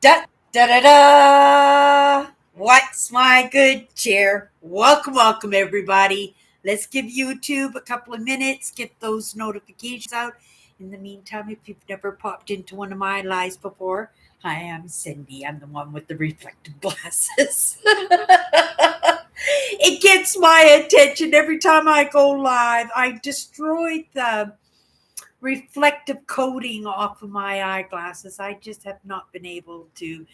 Da da da da! What's my good cheer? Welcome, everybody. Let's give YouTube a couple of minutes, get those notifications out. In the meantime, if you've never popped into one of my lives before, hi, I'm Cindy. I'm the one with the reflective glasses. It gets my attention every time I go live. I destroyed the reflective coating off of my eyeglasses. I just have not been able to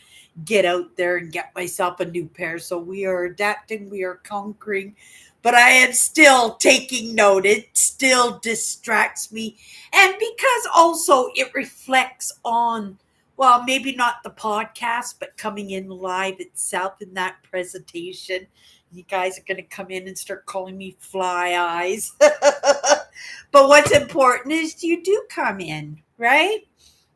get out there and get myself a new pair. So we are adapting, we are conquering, but I am still taking note. It still distracts me. And because also it reflects on, well, maybe not the podcast, but coming in live itself in that presentation. You guys are going to come in and start calling me fly eyes. But what's important is you do come in, right?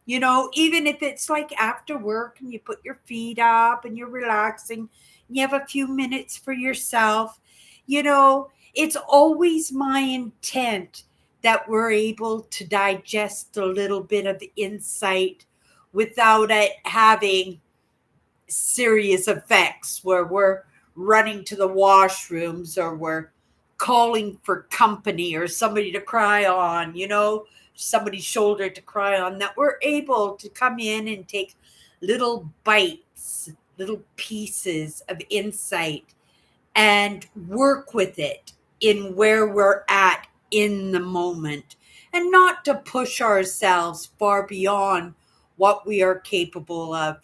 Even if it's like after work and you put your feet up and you're relaxing, and you have a few minutes for yourself, it's always my intent that we're able to digest a little bit of insight without it having serious effects where we're running to the washrooms or we're calling for company or somebody to cry on, somebody's shoulder to cry on, that we're able to come in and take little bites, little pieces of insight and work with it in where we're at in the moment and not to push ourselves far beyond what we are capable of.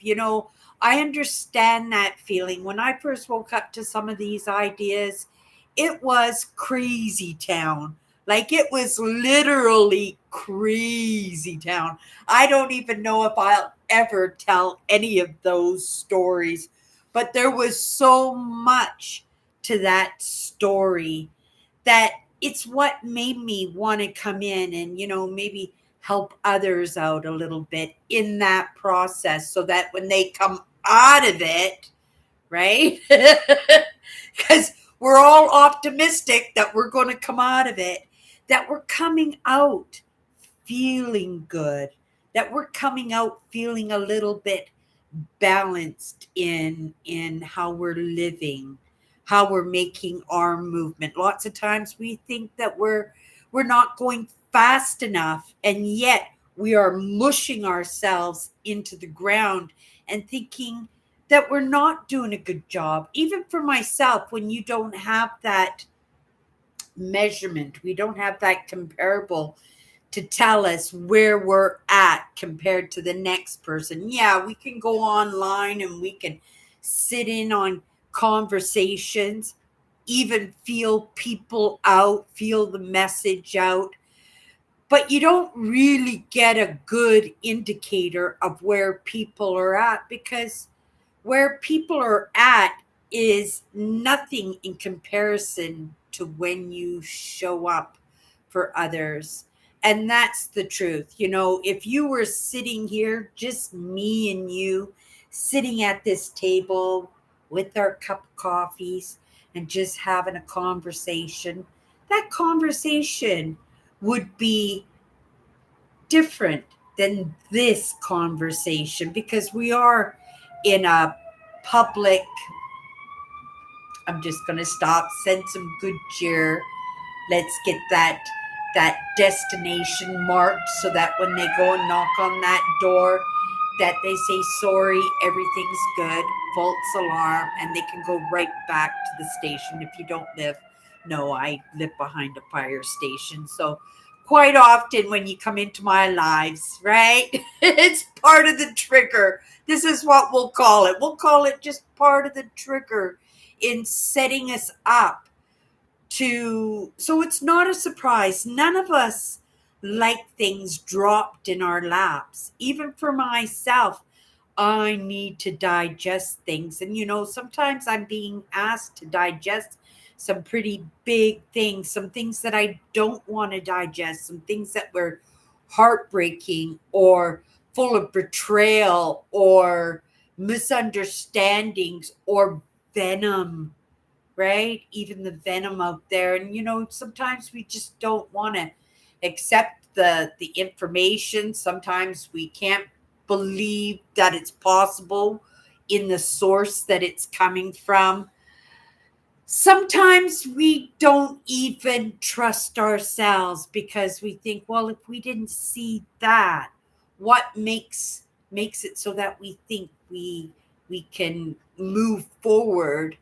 I understand that feeling. When I first woke up to some of these ideas, it was crazy town. Like it was literally crazy town. I don't even know if I'll ever tell any of those stories, but there was so much to that story that it's what made me want to come in and, maybe help others out a little bit in that process so that when they come out of it, right? Because we're all optimistic that we're going to come out of it, that we're coming out feeling good, that we're coming out feeling a little bit balanced in how we're living, how we're making our movement. Lots of times we think that we're not going fast enough, and yet we are mushing ourselves into the ground and thinking that we're not doing a good job. Even for myself, when you don't have that measurement, we don't have that comparable to tell us where we're at compared to the next person. Yeah, we can go online and we can sit in on conversations, even feel people out, feel the message out, but you don't really get a good indicator of where people are at, because where people are at is nothing in comparison to when you show up for others. And that's the truth. If you were sitting here, just me and you, sitting at this table with our cup of coffees and just having a conversation, that conversation would be different than this conversation because we are in a public. I'm just going to stop, send some good cheer. Let's get that destination marked so that when they go and knock on that door, that they say sorry, everything's good, false alarm, and they can go right back to the station. If you don't live, no, I live behind a fire station, so quite often when you come into my lives, right, it's part of the trigger. This is what we'll call it. We'll call it just part of the trigger in setting us up so it's not a surprise. None of us like things dropped in our laps. Even for myself, I need to digest things. And sometimes I'm being asked to digest some pretty big things, some things that I don't want to digest, some things that were heartbreaking or full of betrayal or misunderstandings or venom, right? Even the venom out there. And sometimes we just don't want to accept the information. Sometimes we can't believe that it's possible in the source that it's coming from. Sometimes we don't even trust ourselves because we think, well, if we didn't see that, what makes it so that we think we can move forward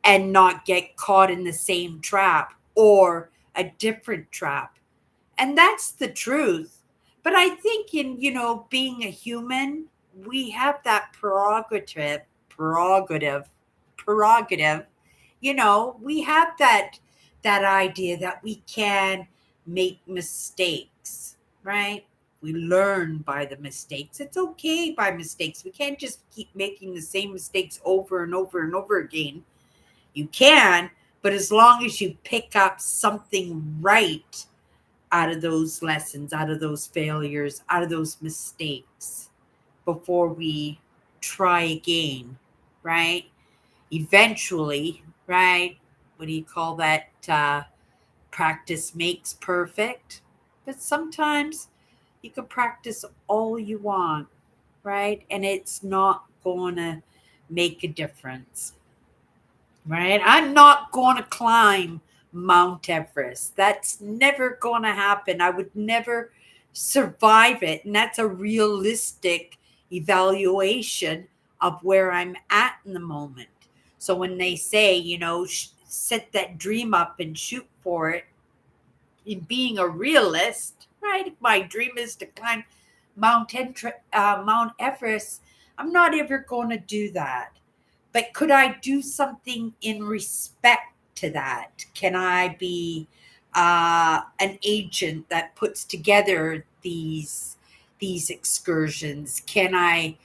and not get caught in the same trap or a different trap. And that's the truth. But I think in, being a human, we have that prerogative, prerogative. We have that idea that we can make mistakes, right? We learn by the mistakes. It's okay by mistakes. We can't just keep making the same mistakes over and over and over again. You can, but as long as you pick up something right out of those lessons, out of those failures, out of those mistakes before we try again, right? Eventually, right? What do you call that? Practice makes perfect. But sometimes you can practice all you want, right? And it's not going to make a difference, right? I'm not going to climb Mount Everest. That's never going to happen. I would never survive it. And that's a realistic evaluation of where I'm at in the moment. So when they say, set that dream up and shoot for it, in being a realist, right? If my dream is to climb Mount Everest, I'm not ever going to do that. But could I do something in respect to that? Can I be an agent that puts together these excursions? Can I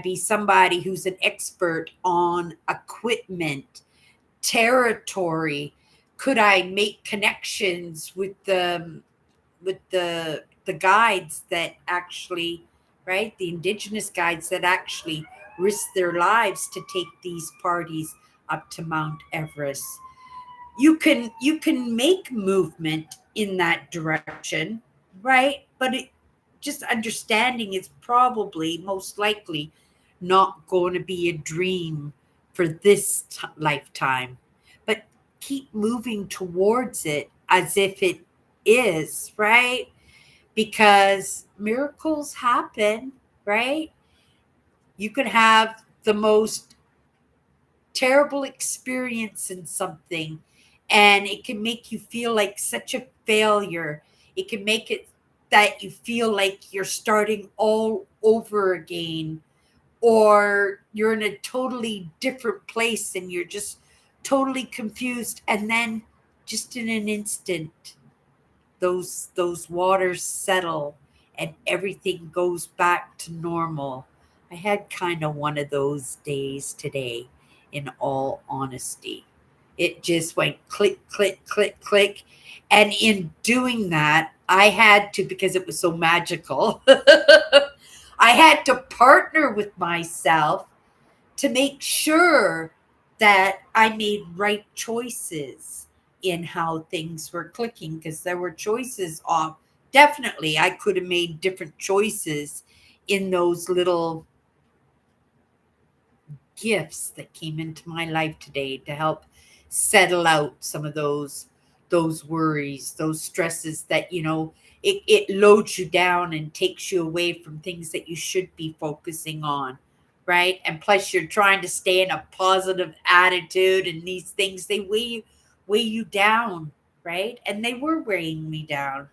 be somebody who's an expert on equipment, territory? Could I make connections with the guides that actually, right, the indigenous guides that actually risk their lives to take these parties up to Mount Everest? You can make movement in that direction, right? But just understanding it's probably most likely not going to be a dream for this lifetime, but keep moving towards it as if it is, right? Because miracles happen, right? You can have the most terrible experience in something, and it can make you feel like such a failure. It can make it that you feel like you're starting all over again, or you're in a totally different place and you're just totally confused. And then, just in an instant, those waters settle and everything goes back to normal. I had kind of one of those days today, in all honesty. It just went click, click, click, click. And in doing that, I had to, because it was so magical, I had to partner with myself to make sure that I made right choices in how things were clicking, because there were choices off. Definitely, I could have made different choices in those little gifts that came into my life today to help settle out some of those worries, those stresses that it loads you down and takes you away from things that you should be focusing on, right? And plus you're trying to stay in a positive attitude, and these things, they weigh you down, right? And they were weighing me down.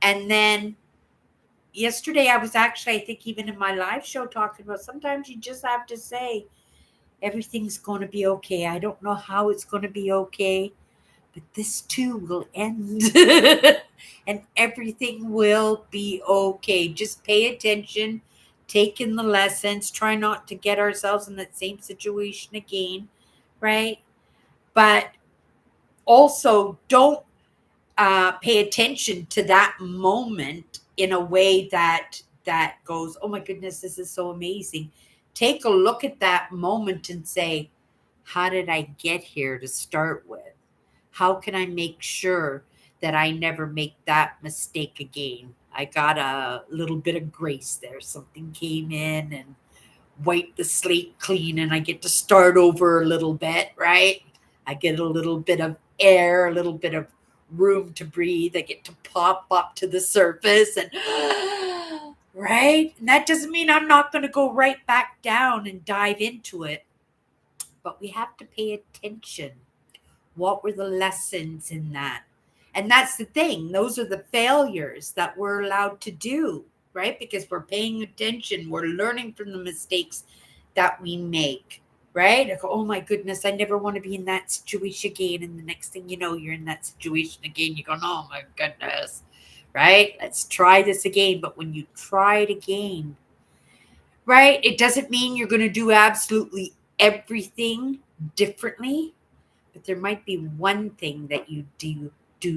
And then yesterday I was actually, I think, even in my live show, talking about sometimes you just have to say everything's going to be okay. I don't know how it's going to be okay, but this too will end. And everything will be okay. Just pay attention, take in the lessons, try not to get ourselves in that same situation again, right? But also don't pay attention to that moment in a way that goes, oh my goodness, this is so amazing. Take a look at that moment and say, how did I get here to start with? How can I make sure that I never make that mistake again? I got a little bit of grace there. Something came in and wiped the slate clean, and I get to start over a little bit, right? I get a little bit of air, a little bit of room to breathe. I get to pop up to the surface and right? And that doesn't mean I'm not going to go right back down and dive into it, but we have to pay attention. What were the lessons in that? And that's the thing. Those are the failures that we're allowed to do, right? Because we're paying attention. We're learning from the mistakes that we make, right? Like, oh my goodness, I never want to be in that situation again. And the next thing you know, you're in that situation again. You're going, oh my goodness, right? Let's try this again. But when you try it again, right, it doesn't mean you're going to do absolutely everything differently, but there might be one thing that you do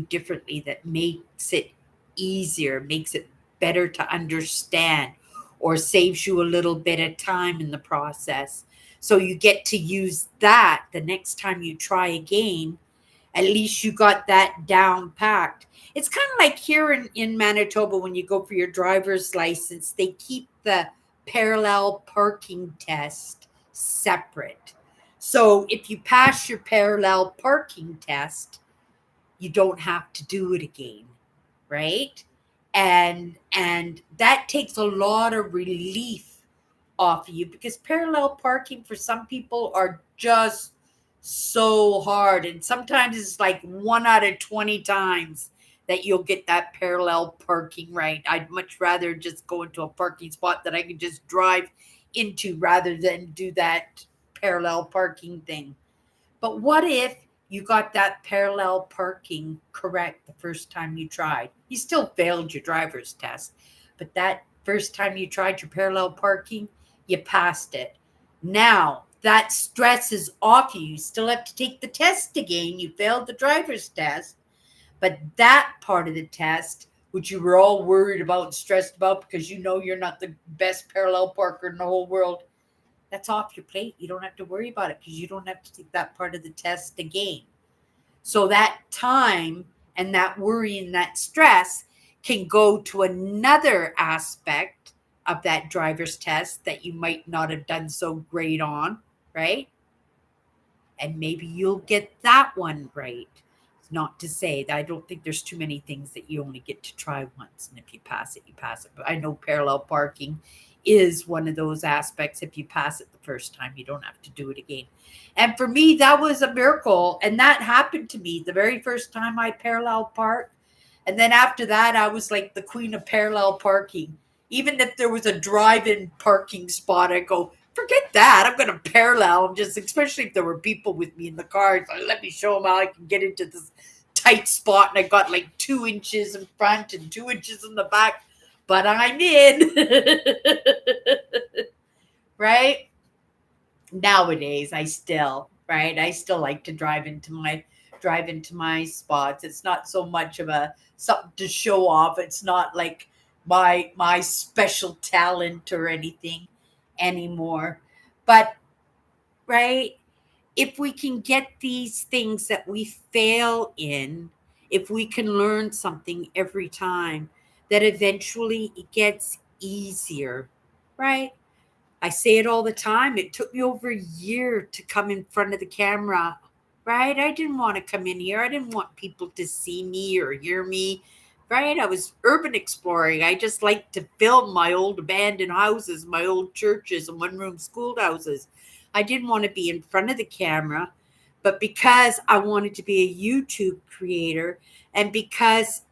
differently that makes it easier, makes it better to understand, or saves you a little bit of time in the process. So you get to use that the next time you try again. At least you got that down packed. It's kind of like here in Manitoba when you go for your driver's license, they keep the parallel parking test separate. So if you pass your parallel parking test, you don't have to do it again, right? And that takes a lot of relief off of you, because parallel parking for some people are just so hard, and sometimes it's like 1 out of 20 times that you'll get that parallel parking right. I'd much rather just go into a parking spot that I can just drive into rather than do that parallel parking thing. But what if you got that parallel parking correct the first time you tried? You still failed your driver's test, but that first time you tried your parallel parking, you passed it. Now that stress is off you. You still have to take the test again. You failed the driver's test, but that part of the test, which you were all worried about and stressed about because you know you're not the best parallel parker in the whole world, that's off your plate. You don't have to worry about it because you don't have to take that part of the test again. So that time and that worry and that stress can go to another aspect of that driver's test that you might not have done so great on, right? And maybe you'll get that one right. It's not to say that I don't think there's too many things that you only get to try once, and if you pass it, you pass it. But I know parallel parking is one of those aspects. If you pass it the first time, you don't have to do it again. And for me, that was a miracle. And that happened to me the very first time I parallel parked. And then after that, I was like the queen of parallel parking. Even if there was a drive-in parking spot, I go, forget that. I'm going to parallel, just especially if there were people with me in the car. So let me show them how I can get into this tight spot. And I got like 2 inches in front and 2 inches in the back, but I'm in. Right? Nowadays, I still like to drive into my spots. It's not so much of a something to show off. It's not like my special talent or anything anymore. But right, if we can get these things that we fail in, if we can learn something every time, that eventually it gets easier, right? I say it all the time. It took me over a year to come in front of the camera, right? I didn't want to come in here. I didn't want people to see me or hear me, right? I was urban exploring. I just like to film my old abandoned houses, my old churches and one-room schoolhouses. I didn't want to be in front of the camera, but because I wanted to be a YouTube creator, and because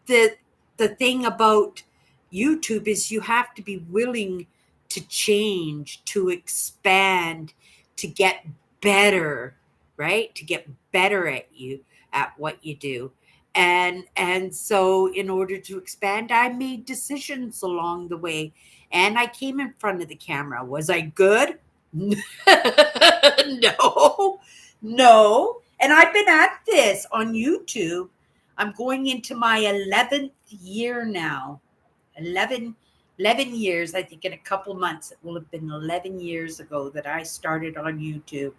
the the thing about YouTube is you have to be willing to change, to expand, to get better, right? To get better at what you do. And so in order to expand, I made decisions along the way, and I came in front of the camera. Was I good? No. No. And I've been at this on YouTube. I'm going into my 11th year now. 11 11 years, I think in a couple months, it will have been 11 years ago that I started on YouTube.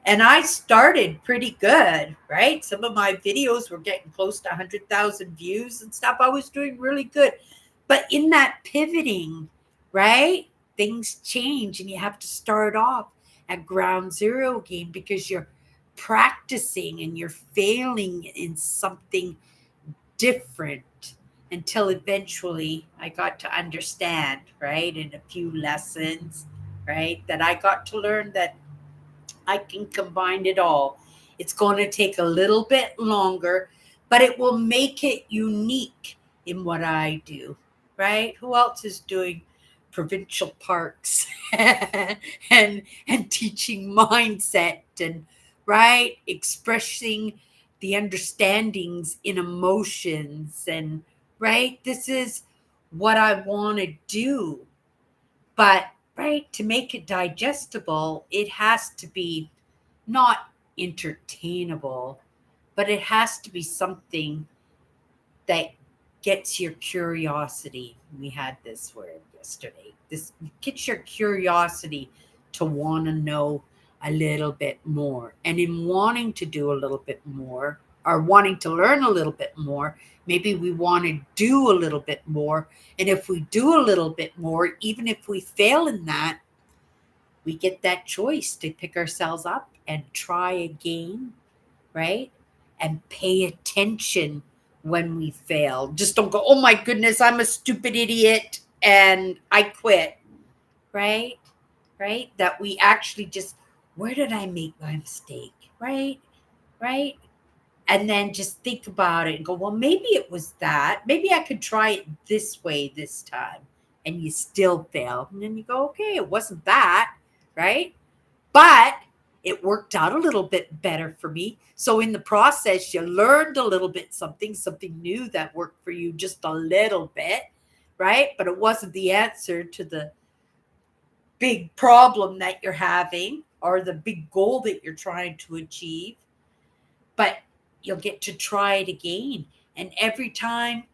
And I started pretty good, right? Some of my videos were getting close to 100,000 views and stuff. I was doing really good. But in that pivoting, right, things change and you have to start off at ground zero again because you're practicing and you're failing in something different until eventually I got to understand, right, in a few lessons, right, that I got to learn that I can combine it all. It's going to take a little bit longer, but it will make it unique in what I do, right? Who else is doing provincial parks and teaching mindset and right expressing the understandings in emotions and right this is what I want to do, but right, to make it digestible, it has to be not entertainable, but it has to be something that gets your curiosity. We had this word yesterday. This gets your curiosity to want to know a little bit more. And in wanting to do a little bit more or wanting to learn a little bit more, maybe we want to do a little bit more. And if we do a little bit more, even if we fail in that, we get that choice to pick ourselves up and try again, right? And pay attention when we fail. Just don't go, oh my goodness, I'm a stupid idiot and I quit, right? Right? That we actually just, where did I make my mistake? Right? Right? And then just think about it and go, well, maybe it was that. Maybe I could try it this way this time. And you still fail. And then you go, okay, it wasn't that, right? But it worked out a little bit better for me. So in the process, you learned a little bit something new that worked for you just a little bit, right? But it wasn't the answer to the big problem that you're having or the big goal that you're trying to achieve. But you'll get to try it again. And every time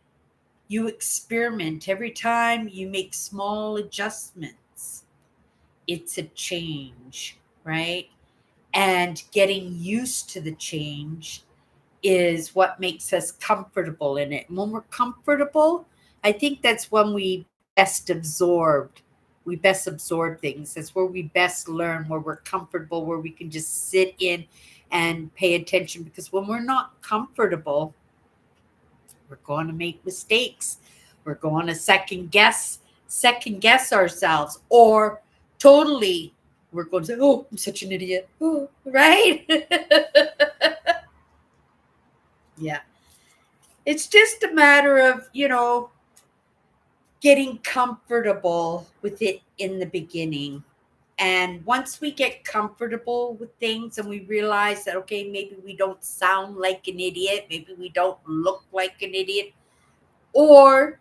you experiment, every time you make small adjustments, it's a change, right? And getting used to the change is what makes us comfortable in it. And when we're comfortable, I think that's when we best absorb things. That's where we best learn, where we're comfortable, where we can just sit in and pay attention. Because when we're not comfortable, we're going to make mistakes. We're going to second guess ourselves, or totally we're going to say, oh, I'm such an idiot. Oh, right? Yeah. It's just a matter of, getting comfortable with it in the beginning. And once we get comfortable with things and we realize that, okay, maybe we don't sound like an idiot, maybe we don't look like an idiot, or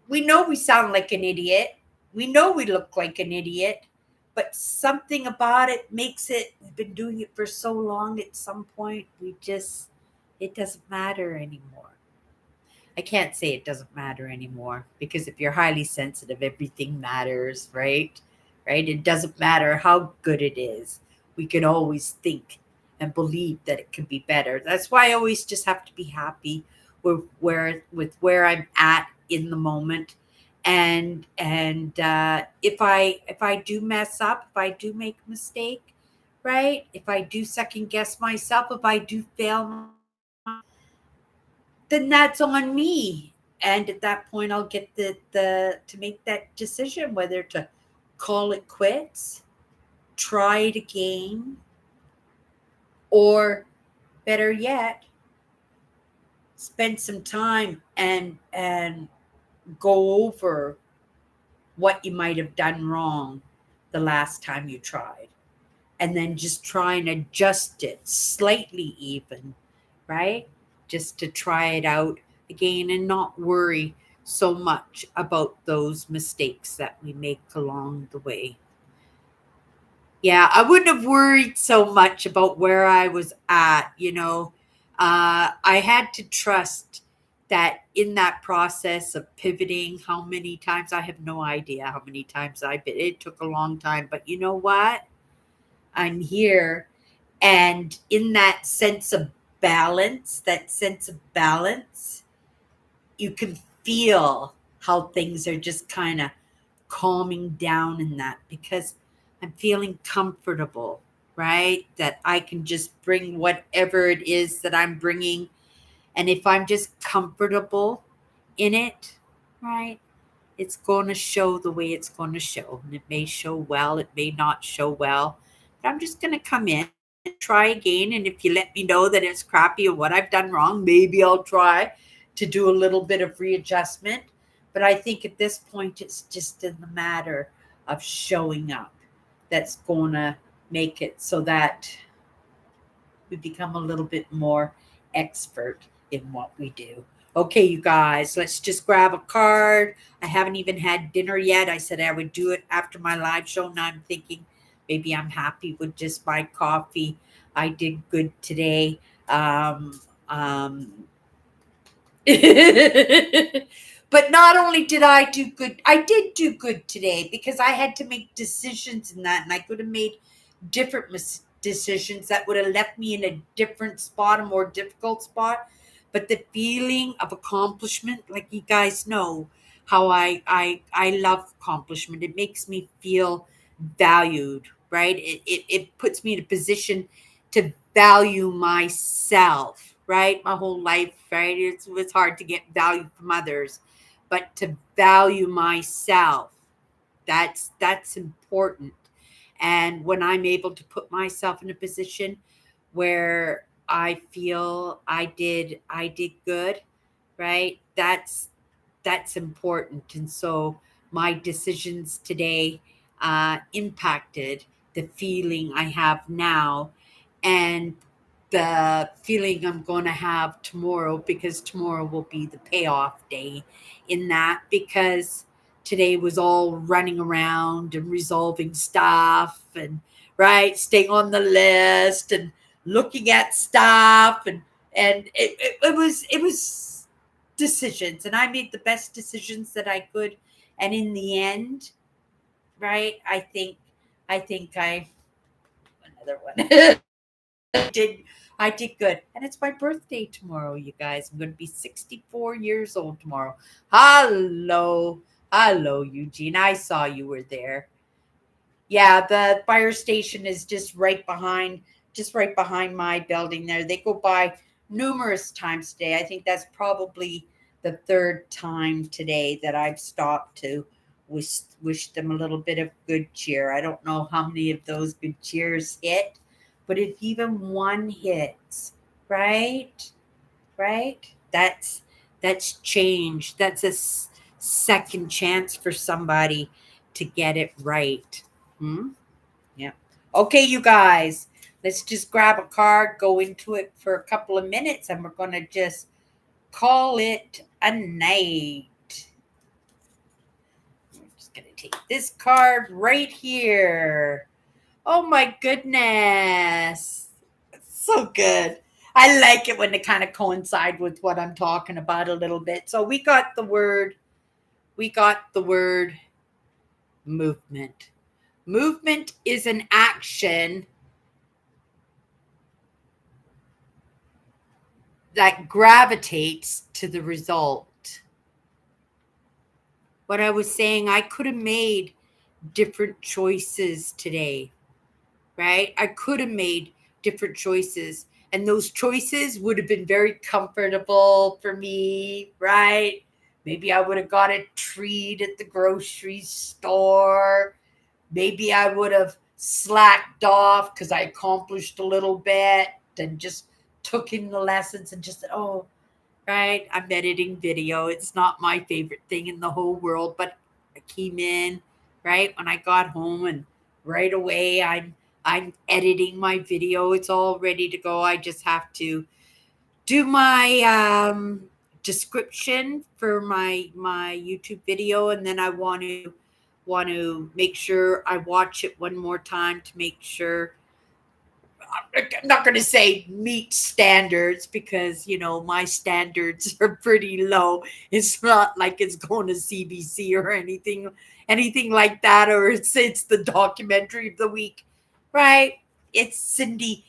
we know we sound like an idiot, we know we look like an idiot, but something about it makes it, we've been doing it for so long, at some point, it doesn't matter anymore. I can't say it doesn't matter anymore because if you're highly sensitive, everything matters, right? Right? It doesn't matter how good it is. We can always think and believe that it could be better. That's why I always just have to be happy with where I'm at in the moment. And if I do mess up, if I do make a mistake, right? If I do second guess myself, if I do fail, then that's on me. And at that point, I'll get the to make that decision whether to call it quits, try it again, or better yet, spend some time and go over what you might have done wrong the last time you tried, and then just try and adjust it slightly, even, right? Just to try it out again and not worry so much about those mistakes that we make along the way. Yeah, I wouldn't have worried so much about where I was at. I had to trust that in that process of pivoting, how many times, I have no idea how many times it took a long time, but you know what? I'm here. And in that sense of balance, you can feel. how things are just kind of calming down in that, because I'm feeling comfortable, right? That I can just bring whatever it is that I'm bringing. And if I'm just comfortable in it, right, it's going to show the way it's going to show. And it may show well, it may not show well. But I'm just going to come in and try again. And if you let me know that it's crappy or what I've done wrong, maybe I'll try to do a little bit of readjustment. But I think at this point, it's just in the matter of showing up that's going to make it so that we become a little bit more expert in what we do. Okay, you guys, let's just grab a card. I haven't even had dinner yet. I said I would do it after my live show. Now I'm thinking maybe I'm happy with just my coffee. I did good today. But not only did I do good, I did do good today because I had to make decisions in that, and I could have made different decisions that would have left me in a different spot, a more difficult spot. But the feeling of accomplishment, like you guys know how I love accomplishment. It makes me feel valued, right? It puts me in a position to value myself, right? My whole life, right? It's hard to get value from others, but to value myself, that's important. And when I'm able to put myself in a position where I feel I did good, right? That's important. And so my decisions today impacted the feeling I have now and the feeling I'm going to have tomorrow, because tomorrow will be the payoff day in that, because today was all running around and resolving stuff and right, staying on the list and looking at stuff, and it was decisions, and I made the best decisions that I could. And in the end, right, I think I another one. did I did good. And it's my birthday tomorrow, you guys. I'm going to be 64 years old tomorrow. Hello. Hello, Eugene. I saw you were there. Yeah, the fire station is just right behind my building there. They go by numerous times today. I think that's probably the third time today that I've stopped to wish them a little bit of good cheer. I don't know how many of those good cheers hit, but if even one hits, right? Right? That's change. That's a second chance for somebody to get it right. Hmm? Yeah. Okay, you guys, let's just grab a card, go into it for a couple of minutes, and we're going to just call it a night. I'm just going to take this card right here. Oh my goodness. So good. I like it when they kind of coincide with what I'm talking about a little bit. So we got the word movement. Movement is an action that gravitates to the result. What I was saying, I could have made different choices today, right? I could have made different choices, and those choices would have been very comfortable for me, right? Maybe I would have got a treat at the grocery store. Maybe I would have slacked off because I accomplished a little bit and just took in the lessons and just said, oh, right, I'm editing video. It's not my favorite thing in the whole world, but I came in, right, when I got home, and right away I'm editing my video. It's all ready to go. I just have to do my description for my YouTube video, and then I want to make sure I watch it one more time to make sure I'm not going to say meet standards, because my standards are pretty low. It's not like it's going to CBC or anything like that, or it's the documentary of the week, right? It's Cindy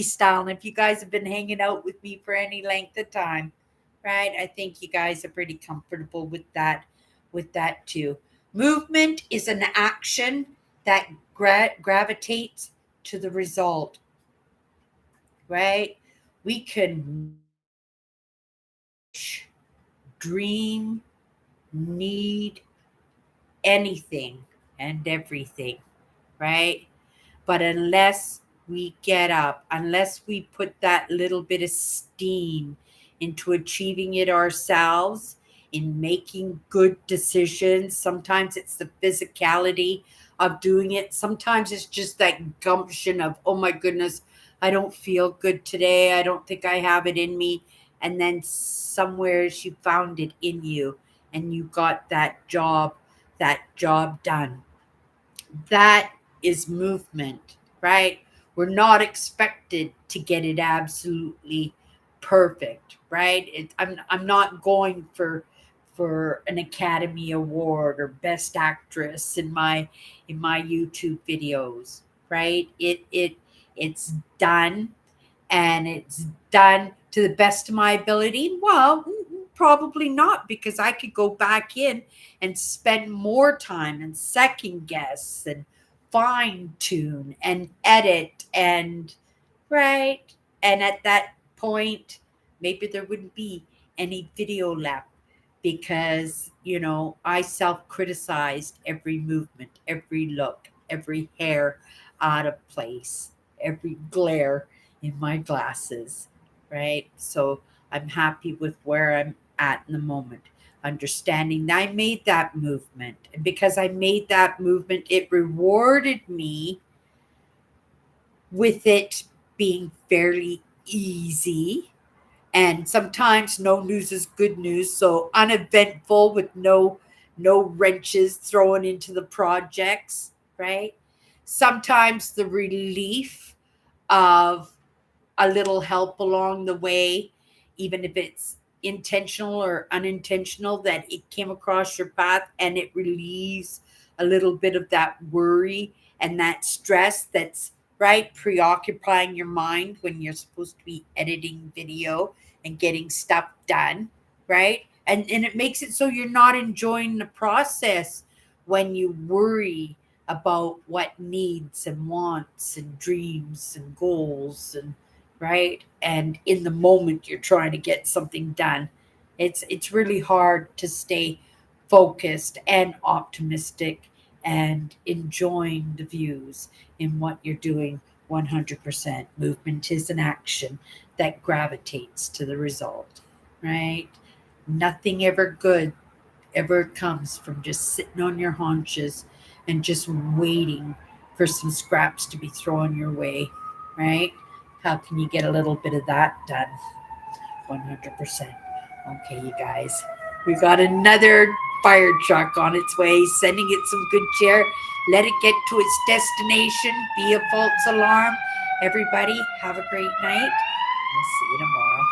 style. And if you guys have been hanging out with me for any length of time, right? I think you guys are pretty comfortable with that too. Movement is an action that gravitates to the result, right? We can wish, dream, need anything and everything, right? But unless we get up, unless we put that little bit of steam into achieving it ourselves, in making good decisions, sometimes it's the physicality of doing it. Sometimes it's just that gumption of, oh my goodness, I don't feel good today. I don't think I have it in me. And then somewhere she found it in you and you got that job done. That is movement, right? We're not expected to get it absolutely perfect, right? I'm not going for an Academy Award or Best Actress in my YouTube videos, right? It's done, and it's done to the best of my ability. Well, probably not, because I could go back in and spend more time and second guess and fine tune and edit and right. And at that point, maybe there wouldn't be any video left, because, I self criticized every movement, every look, every hair out of place, every glare in my glasses, right? So I'm happy with where I'm at in the moment, understanding that I made that movement. And because I made that movement, it rewarded me with it being fairly easy. And sometimes no news is good news. So uneventful, with no wrenches thrown into the projects, right? Sometimes the relief of a little help along the way, even if it's intentional or unintentional, that it came across your path and it relieves a little bit of that worry and that stress that's right preoccupying your mind when you're supposed to be editing video and getting stuff done, right? And it makes it so you're not enjoying the process when you worry about what needs and wants and dreams and goals, and right, and in the moment you're trying to get something done. It's really hard to stay focused and optimistic and enjoying the views in what you're doing. 100% movement is an action that gravitates to the result, right? Nothing ever good ever comes from just sitting on your haunches and just waiting for some scraps to be thrown your way, right? How can you get a little bit of that done? 100%. Okay, you guys, we got another fire truck on its way, sending it some good cheer. Let it get to its destination. Be a false alarm. Everybody, have a great night. We'll see you tomorrow.